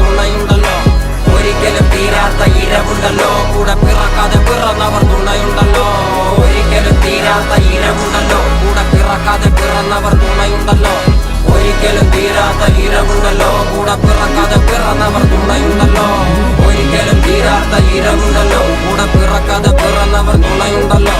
തുണയുണ്ടല്ലോ. ഒരിക്കലും തീരാത്ത ഇരവുണ്ടല്ലോ, കൂടെ പിറക്കാതെ പിറന്നവർ തുണയുണ്ടല്ലോ. ഒരിക്കലും തീരാത്ത ഇരവുണ്ടല്ലോ, കൂടെ പിറക്കാതെ പിറന്നവർ തുണയുണ്ടല്ലോ. ഒരിക്കലും തീരാത്ത ഇരവുണ്ടല്ലോ, കൂടെ പിറക്കാതെ പിറന്നവർ തുണയുണ്ടല്ലോ. ഒരിക്കലും തീരാത്ത ഇരവുണ്ടല്ലോ, കൂടെ പിറക്കാതെ പിറന്നവർ തുണയുണ്ടല്ലോ.